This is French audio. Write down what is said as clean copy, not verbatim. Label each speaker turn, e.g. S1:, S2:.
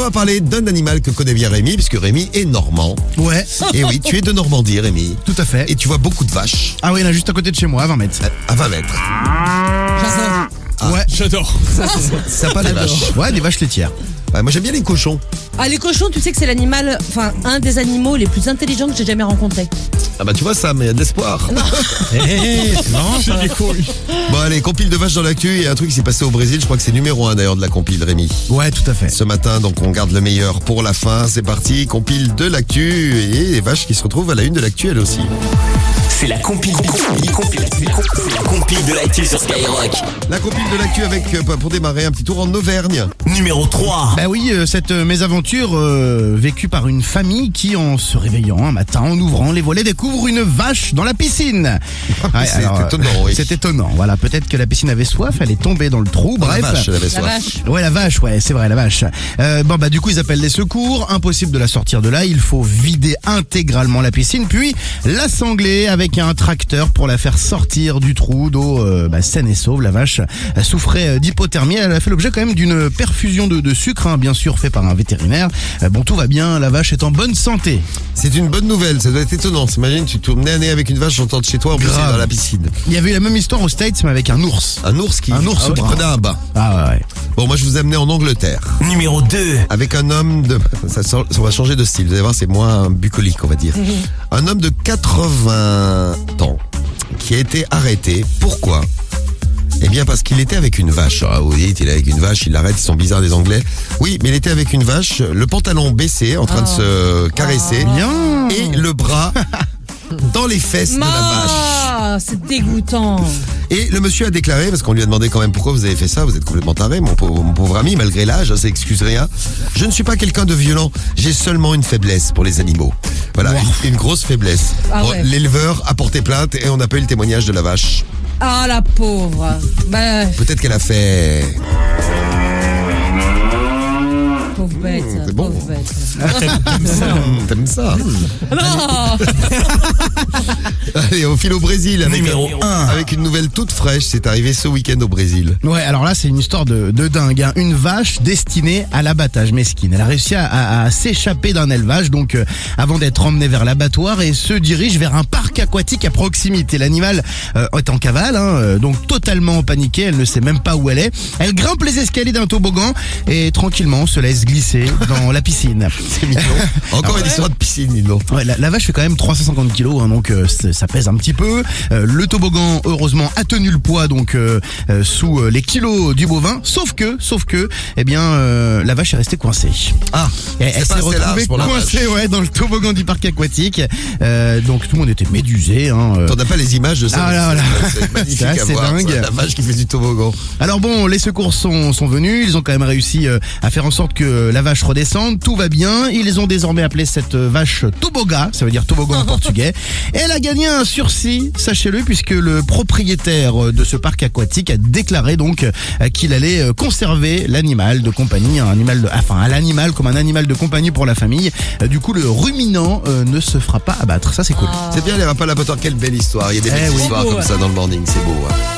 S1: va parler d'un animal que connaît bien Rémi, puisque Rémi est normand.
S2: Ouais,
S1: Et oui, tu es de Normandie, Rémi.
S2: tout à fait.
S1: Et tu vois beaucoup de vaches
S2: Ah oui, il y en a juste à côté de chez moi, à 20 mètres.
S1: à 20 mètres.
S2: Ouais,
S3: J'adore.
S1: Sympa les vaches.
S2: ouais, des vaches laitières.
S1: Ouais, moi j'aime bien les cochons.
S4: Ah, les cochons, tu sais que c'est l'animal, enfin, un des animaux les plus intelligents que j'ai jamais rencontré.
S1: Ah bah tu vois ça, mais il y a de l'espoir.
S2: C'est marrant ça.
S1: Bon allez, compile de vaches dans l'actu. Il y a un truc qui s'est passé au Brésil, je crois que c'est numéro 1 d'ailleurs de la compile, Rémi.
S2: Ouais, tout à fait.
S1: Ce matin, donc on garde le meilleur pour la fin. C'est parti, compile de l'actu. Et les vaches qui se retrouvent à la une de l'actu, elles aussi.
S5: C'est la compile de l'actu sur Skyrock.
S1: La compile de l'actu avec, pour démarrer, un petit tour en Auvergne.
S5: Numéro 3.
S2: Bah oui, cette mésaventure vécue par une famille qui, en se réveillant un matin, en ouvrant les volets, découvre une vache dans la piscine. Ouais,
S1: C'est étonnant, oui.
S2: C'est étonnant. Voilà, peut-être que la piscine avait soif, elle est tombée dans le trou. Bref.
S1: La vache, elle avait
S4: La
S1: soif.
S4: vache.
S2: Ouais, la vache, ouais, c'est vrai, la vache. Du coup, ils appellent les secours. Impossible de la sortir de là. Il faut vider intégralement la piscine, puis la sangler avec un tracteur pour la faire sortir du trou d'eau saine et sauve. La vache souffrait d'hypothermie. Elle a fait l'objet quand même d'une perfusion de sucre, bien sûr, fait par un vétérinaire. Bon, tout va bien. La vache est en bonne santé.
S1: C'est une bonne nouvelle, ça doit être étonnant. T'imagines, tu tournes nez à nez avec une vache, j'entends de chez toi, en plus c'est
S2: Grave.
S1: dans la piscine.
S2: Il y avait eu la même histoire aux States, mais avec un ours.
S1: Un ours qui
S2: brun.
S1: prenait un bain.
S2: Ah ouais.
S1: Bon, moi je vous ai amené en Angleterre.
S5: Numéro 2.
S1: Avec un homme de... Ça va changer de style, vous allez voir, c'est moins bucolique, on va dire. Un homme de 80 ans qui a été arrêté. Pourquoi ? Eh bien parce qu'il était avec une vache. Ah oui, il est avec une vache, il l'arrête, ils sont bizarres les Anglais. Oui, mais il était avec une vache, le pantalon baissé, en train de se caresser,
S2: Bien.
S1: et le bras dans les fesses de la vache.
S4: Ah, c'est dégoûtant.
S1: Et le monsieur a déclaré, parce qu'on lui a demandé quand même pourquoi vous avez fait ça, vous êtes complètement taré, mon pauvre ami, malgré l'âge, ça excuse rien. Je ne suis pas quelqu'un de violent, j'ai seulement une faiblesse pour les animaux. Voilà, une grosse faiblesse.
S4: Ah
S1: Bon,
S4: ouais.
S1: L'éleveur a porté plainte et on n'a pas eu le témoignage de la vache.
S4: Ah, la pauvre. Bah,
S1: Peut-être qu'elle a fait...
S4: pauvre bête.
S1: c'est bon.
S4: Pauvre bête.
S1: T'aimes ça
S4: Non.
S1: Allez, on file au Brésil avec,
S5: Numéro 1.
S1: avec une nouvelle toute fraîche. C'est arrivé ce week-end au Brésil.
S2: Ouais, alors là, c'est une histoire de dingue. Une vache destinée à l'abattage mesquine. Elle a réussi à s'échapper d'un élevage, donc avant d'être emmenée vers l'abattoir, et se dirige vers un parc aquatique à proximité. L'animal est en cavale, donc totalement paniquée. Elle ne sait même pas où elle est. Elle grimpe les escaliers d'un toboggan et tranquillement se laisse glisser dans la piscine.
S1: C'est mignon. Encore une histoire de piscine, dis donc.
S2: Ouais, la vache fait quand même 350 kilos, donc ça pèse un petit peu. Le toboggan, heureusement, a tenu le poids donc sous les kilos du bovin. Sauf que, la vache est restée coincée.
S1: Ah,
S2: Elle
S1: c'est
S2: s'est
S1: pas assez large
S2: retrouvée
S1: pour la
S2: coincée,
S1: vache.
S2: dans le toboggan du parc aquatique. Donc tout le monde était médusé.
S1: T'en as pas les images de ça.
S2: Ah, voilà.
S1: C'est magnifique
S2: C'est
S1: à
S2: assez
S1: voir,
S2: dingue.
S1: ça, la vache qui fait du toboggan.
S2: Alors bon, les secours sont venus, ils ont quand même réussi à faire en sorte que la vache redescende, tout va bien, ils ont désormais appelé cette vache Toboga, ça veut dire toboggan en portugais. Elle a gagné un sursis, sachez-le, puisque le propriétaire de ce parc aquatique a déclaré donc qu'il allait conserver l'animal de compagnie, l'animal comme un animal de compagnie pour la famille. Du coup, le ruminant ne se fera pas abattre, ça c'est cool.
S1: C'est bien les repas à l'abattoir, quelle belle histoire. Il y a des belles
S2: oui.
S1: histoires
S4: Beau,
S1: comme
S4: ouais.
S1: ça dans le morning, c'est beau. Ouais.